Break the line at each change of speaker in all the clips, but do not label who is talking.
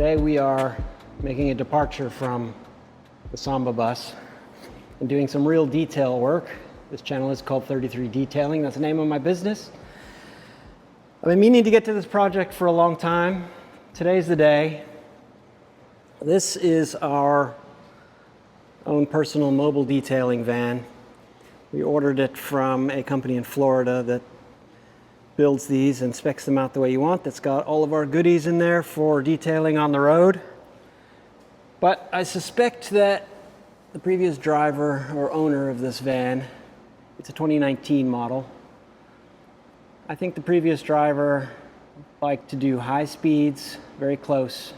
Today we are making a departure from the Samba bus and doing some real detail work. This channel is called 33 Detailing. That's the name of my business. I've been meaning to get to this project for a long time. Today's the day. This is our own personal mobile detailing van. We ordered it from a company in Florida that builds these and specs them out the way you want. That's got all of our goodies in there for detailing on the road. But I suspect that the previous driver or owner of this van, it's a 2019 model. I think the previous driver liked to do high speeds, very close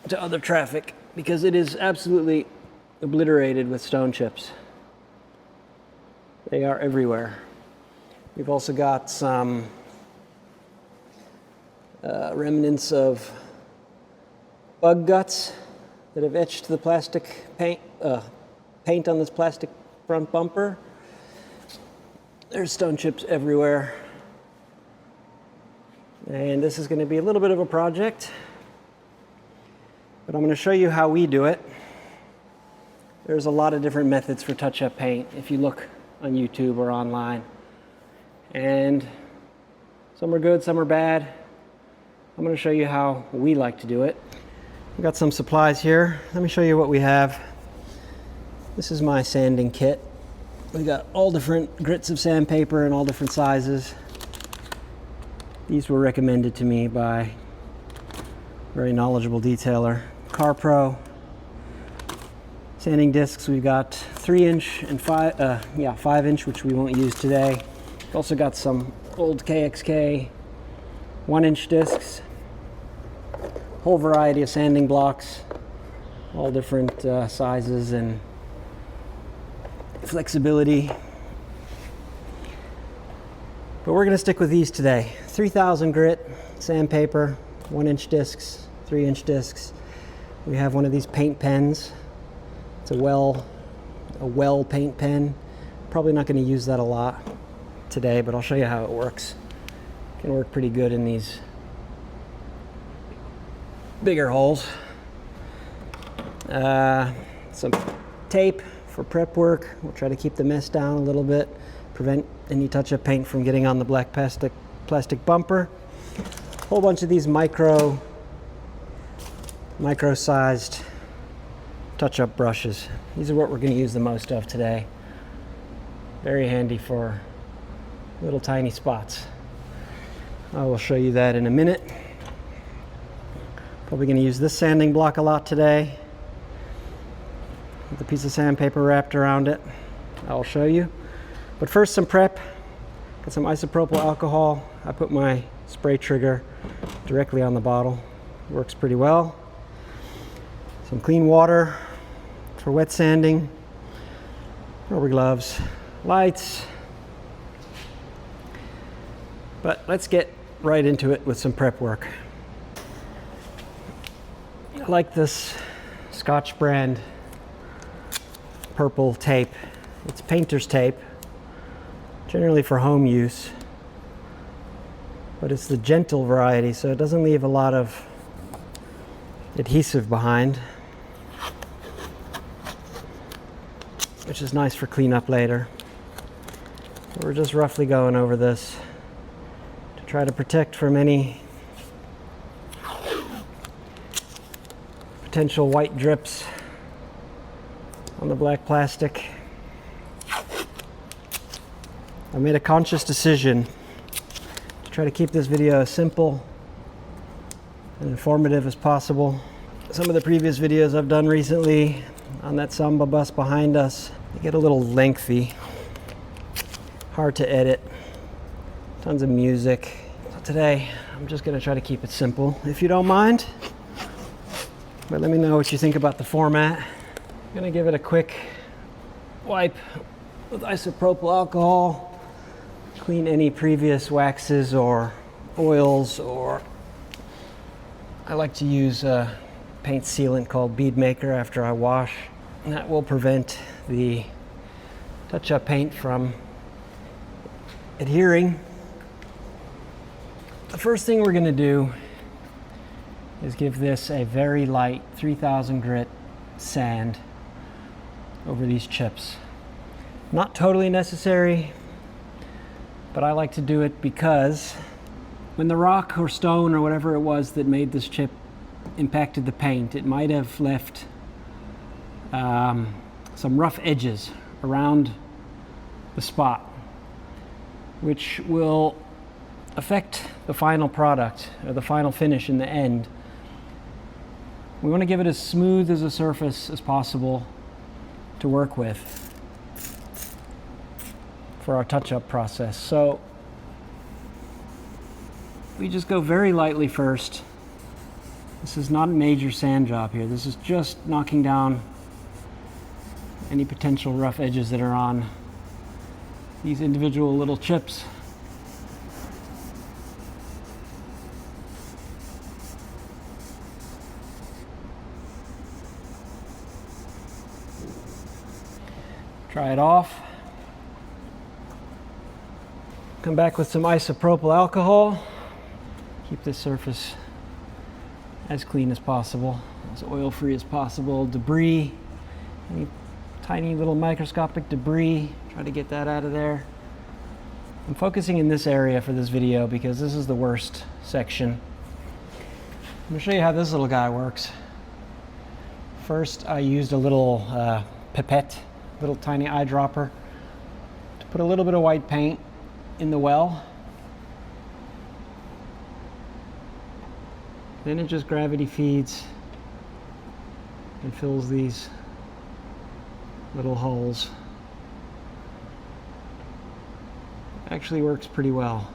to other traffic, because it is absolutely obliterated with stone chips. They are everywhere. We've also got some remnants of bug guts that have etched the plastic paint on this plastic front bumper. There's stone chips everywhere. And this is going to be a little bit of a project, but I'm going to show you how we do it. There's a lot of different methods for touch-up paint if you look on YouTube or online. And some are good, some are bad. I'm going to show you how we like to do it. We've got some supplies here. Let me show you what we have. This is my sanding kit. We've got all different grits of sandpaper in all different sizes. These were recommended to me by a very knowledgeable detailer. CarPro. Sanding discs, we've got 3-inch and 5-inch, which we won't use today. We've also got some old KXK 1-inch discs. Whole variety of sanding blocks, all different sizes and flexibility. But we're going to stick with these today. 3000 grit sandpaper, 1-inch discs, 3-inch discs. We have one of these paint pens. It's a well paint pen. Probably not going to use that a lot today, but I'll show you how it works. It can work pretty good in these bigger holes. Some tape for prep work. We'll try to keep the mess down a little bit, prevent any touch-up paint from getting on the black plastic bumper. A whole bunch of these micro-sized touch-up brushes. These are what we're going to use the most of today. Very handy for little tiny spots. I will show you that in a minute. Probably going to use this sanding block a lot today with a piece of sandpaper wrapped around it. I'll show you. But first, some prep. Got some isopropyl alcohol. I put my spray trigger directly on the bottle. Works pretty well. Some clean water for wet sanding. Rubber gloves, lights. But let's get right into it with some prep work. I like this Scotch brand purple tape. It's painter's tape, generally for home use, but it's the gentle variety, so it doesn't leave a lot of adhesive behind, which is nice for cleanup later. So we're just roughly going over this to try to protect from any potential white drips on the black plastic. I made a conscious decision to try to keep this video as simple and informative as possible. Some of the previous videos I've done recently on that Samba bus behind us, they get a little lengthy, hard to edit, tons of music. So today, I'm just gonna try to keep it simple, if you don't mind. But let me know what you think about the format. I'm gonna give it a quick wipe with isopropyl alcohol, clean any previous waxes or oils, or I like to use a paint sealant called Bead Maker after I wash, and that will prevent the touch-up paint from adhering. The first thing we're gonna do is give this a very light 3000 grit sand over these chips. Not totally necessary, but I like to do it because when the rock or stone or whatever it was that made this chip impacted the paint, it might have left some rough edges around the spot, which will affect the final product or the final finish in the end. We want to give it as smooth as a surface as possible to work with for our touch-up process. So we just go very lightly first. This is not a major sand job here. This is just knocking down any potential rough edges that are on these individual little chips. Dry it off. Come back with some isopropyl alcohol. Keep this surface as clean as possible, as oil-free as possible. Debris, any tiny little microscopic debris, try to get that out of there. I'm focusing in this area for this video because this is the worst section. I'm going to show you how this little guy works. First, I used a little pipette, little tiny eyedropper, to put a little bit of white paint in the well. Then it just gravity feeds and fills these little holes. Actually works pretty well.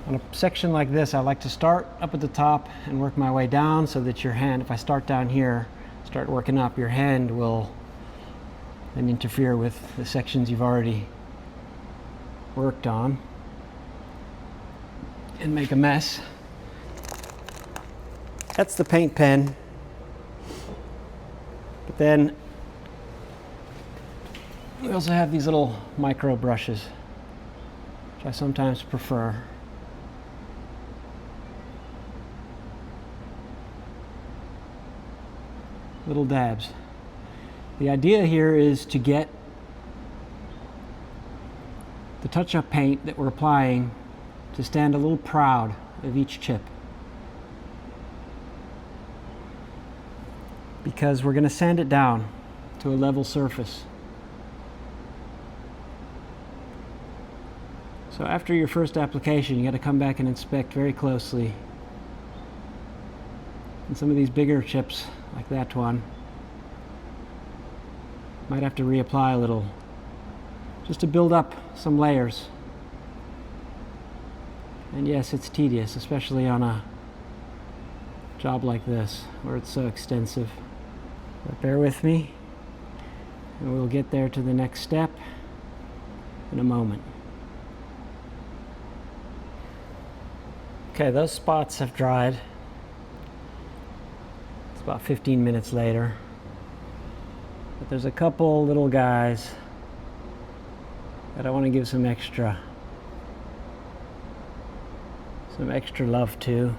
On a section like this, I like to start up at the top and work my way down so that your hand, if I start down here, start working up, your hand will then interfere with the sections you've already worked on and make a mess. That's the paint pen. But then we also have these little micro brushes, which I sometimes prefer. Little dabs. The idea here is to get the touch-up paint that we're applying to stand a little proud of each chip, because we're going to sand it down to a level surface. So after your first application, you got to come back and inspect very closely. And some of these bigger chips, like that one, might have to reapply a little just to build up some layers. And yes, it's tedious, especially on a job like this where it's so extensive. But bear with me and we'll get there to the next step in a moment. Okay, those spots have dried. It's about 15 minutes later. But there's a couple little guys that I want to give some extra love to,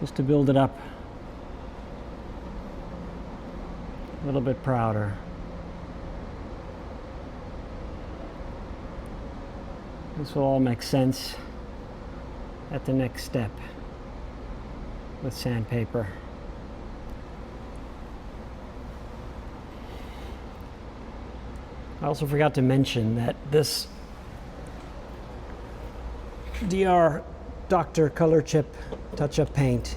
just to build it up a little bit prouder. This will all make sense at the next step with sandpaper. I also forgot to mention that this Dr. Color Chip touch-up paint,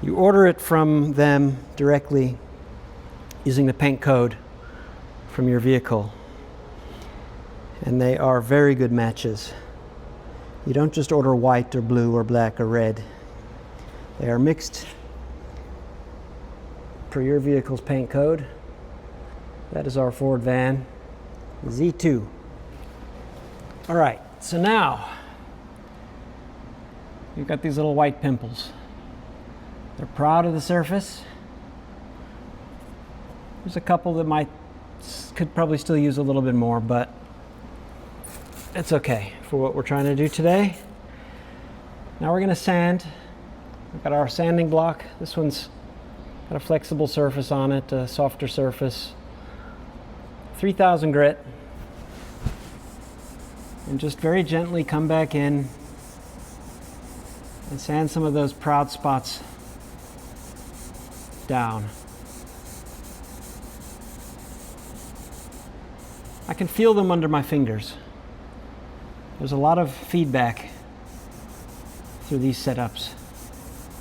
you order it from them directly using the paint code from your vehicle, and they are very good matches. You don't just order white or blue or black or red. They are mixed per your vehicle's paint code. That is our Ford van Z2. All right, so now you've got these little white pimples. They're proud of the surface. There's a couple that could probably still use a little bit more, but it's okay for what we're trying to do today. Now we're going to sand. We've got our sanding block. This one's got a flexible surface on it, a softer surface. 3000 grit. And just very gently come back in and sand some of those proud spots down. I can feel them under my fingers. There's a lot of feedback through these setups,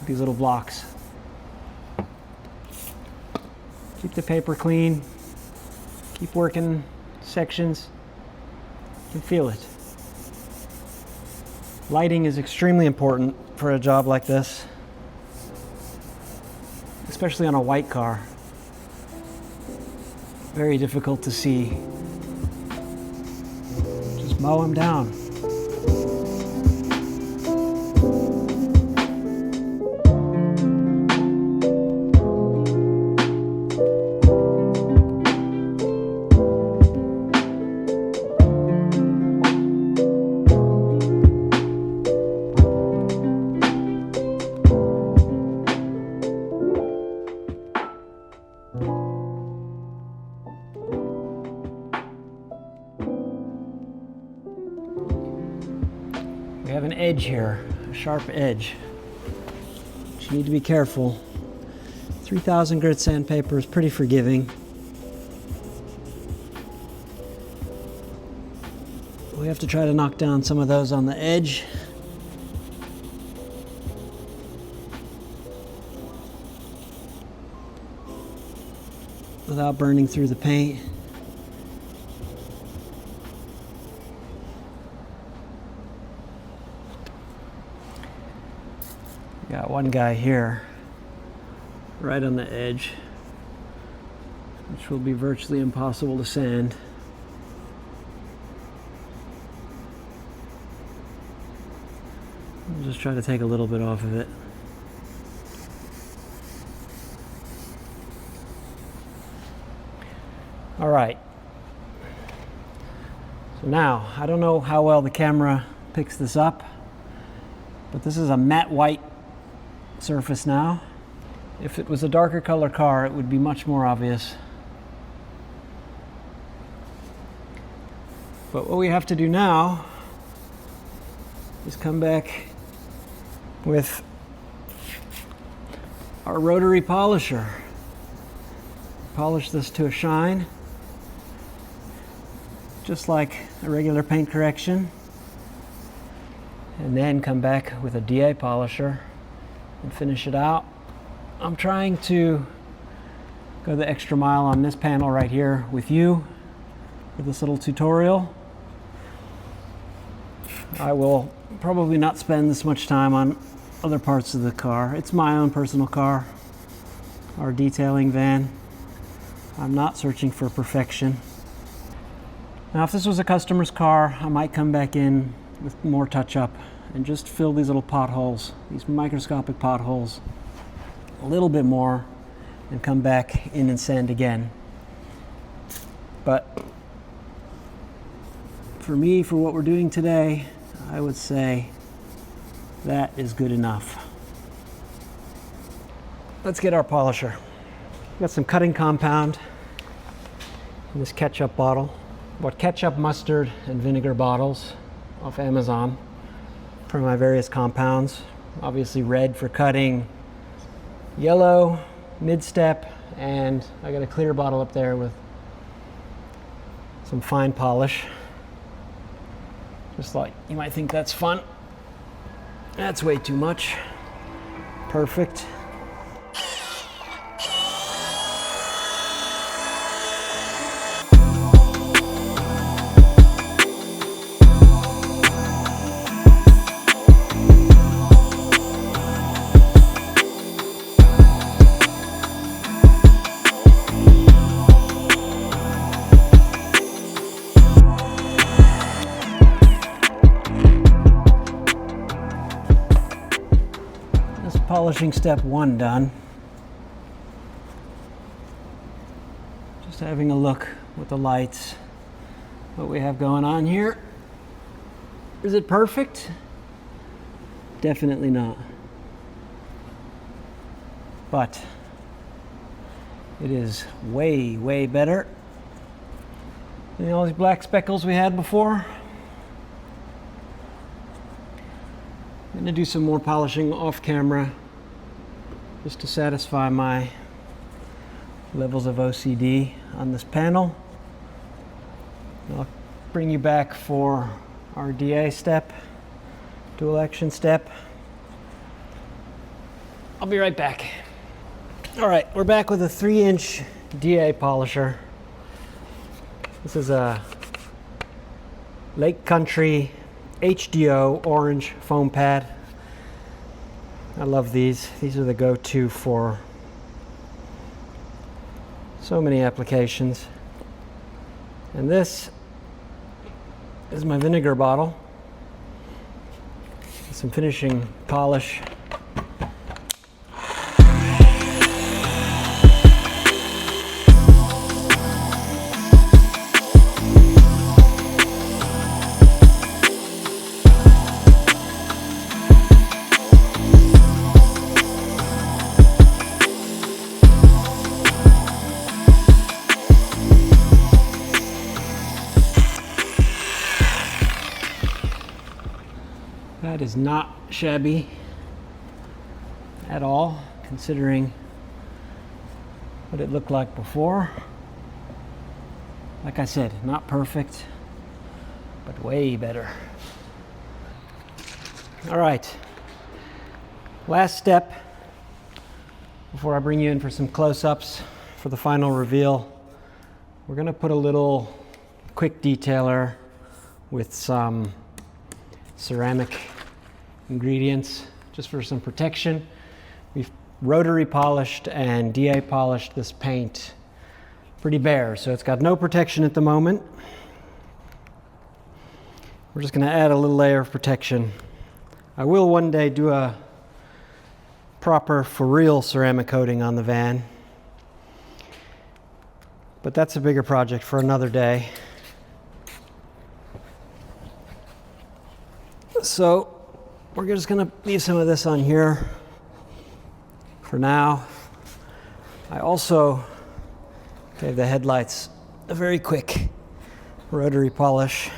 these little blocks. Keep the paper clean, keep working sections, you can feel it. Lighting is extremely important for a job like this, especially on a white car. Very difficult to see. Just mow them down. We have an edge here, a sharp edge, but you need to be careful. 3000 grit sandpaper is pretty forgiving. We have to try to knock down some of those on the edge. Without burning through the paint. Got one guy here, right on the edge, which will be virtually impossible to sand. I'll just try to take a little bit off of it. All right. So now, I don't know how well the camera picks this up, but this is a matte white surface now. If it was a darker color car, it would be much more obvious. But what we have to do now is come back with our rotary polisher. Polish this to a shine, just like a regular paint correction, and then come back with a DA polisher and finish it out. I'm trying to go the extra mile on this panel right here with you with this little tutorial. I will probably not spend this much time on other parts of the car. It's my own personal car, our detailing van. I'm not searching for perfection. Now, if this was a customer's car, I might come back in with more touch-up and just fill these little potholes, these microscopic potholes, a little bit more, and come back in and sand again. But for me, for what we're doing today, I would say that is good enough. Let's get our polisher. Got some cutting compound in this ketchup bottle. Bought ketchup, mustard, and vinegar bottles off Amazon for my various compounds. Obviously red for cutting, yellow, mid-step, and I got a clear bottle up there with some fine polish. Just like, you might think that's fun. That's way too much. Perfect. Polishing step one done. Just having a look with the lights, what we have going on here. Is it perfect? Definitely not. But it is way, way better than all these black speckles we had before. I'm going to do some more polishing off camera just to satisfy my levels of OCD on this panel. I'll bring you back for our DA step, dual action step. I'll be right back. All right, we're back with a 3-inch DA polisher. This is a Lake Country HDO orange foam pad. I love these. These are the go-to for so many applications. And this is my vinegar bottle. Some finishing polish. That is not shabby at all, considering what it looked like before. Like I said, not perfect, but way better. All right, last step before I bring you in for some close-ups for the final reveal. We're gonna put a little quick detailer with some ceramic ingredients just for some protection. We've rotary polished and DA polished this paint pretty bare, so it's got no protection at the moment. We're just going to add a little layer of protection. I will one day do a proper for real ceramic coating on the van, but that's a bigger project for another day. So we're just going to leave some of this on here for now. I also gave the headlights a very quick rotary polish.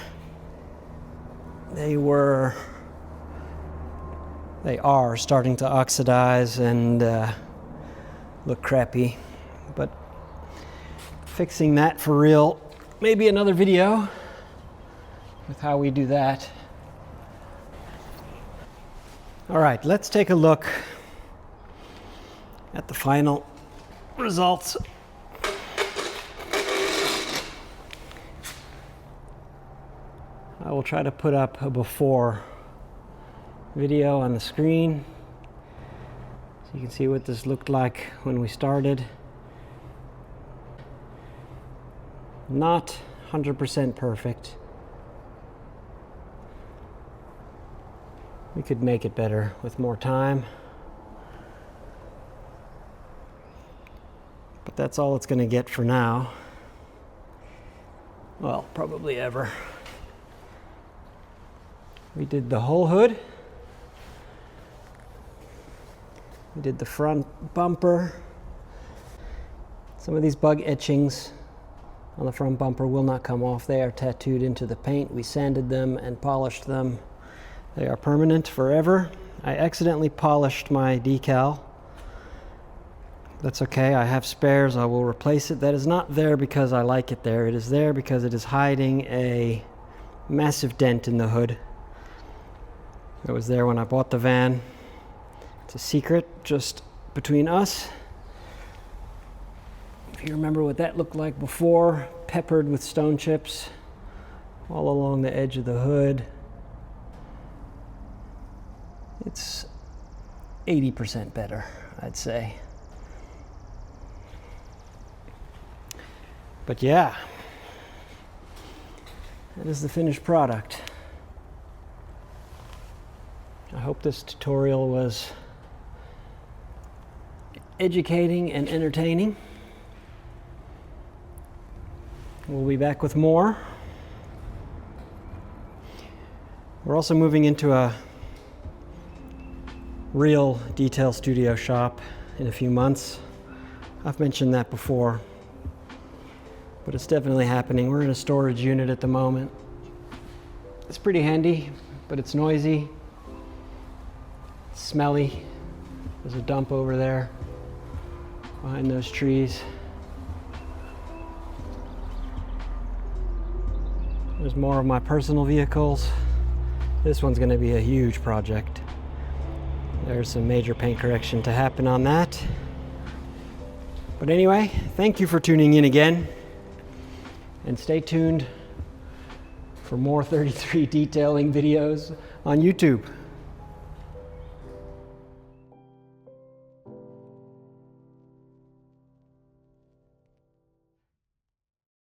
They are starting to oxidize and look crappy, but fixing that for real, maybe another video with how we do that. All right, let's take a look at the final results. I will try to put up a before video on the screen so you can see what this looked like when we started. Not 100% perfect. We could make it better with more time. But that's all it's going to get for now. Well, probably ever. We did the whole hood. We did the front bumper. Some of these bug etchings on the front bumper will not come off. They are tattooed into the paint. We sanded them and polished them. They are permanent forever. I accidentally polished my decal. That's okay, I have spares, I will replace it. That is not there because I like it there. It is there because it is hiding a massive dent in the hood. It was there when I bought the van. It's a secret just between us. If you remember what that looked like before, peppered with stone chips all along the edge of the hood. It's 80% better, I'd say. But yeah, that is the finished product. I hope this tutorial was educating and entertaining. We'll be back with more. We're also moving into a real detail studio shop in a few months. I've mentioned that before, but it's definitely happening. We're in a storage unit at the moment. It's pretty handy, but it's noisy, it's smelly. There's a dump over there behind those trees. There's more of my personal vehicles. This one's going to be a huge project. There's some major paint correction to happen on that. But anyway, thank you for tuning in again. And stay tuned for more 33 detailing videos on YouTube.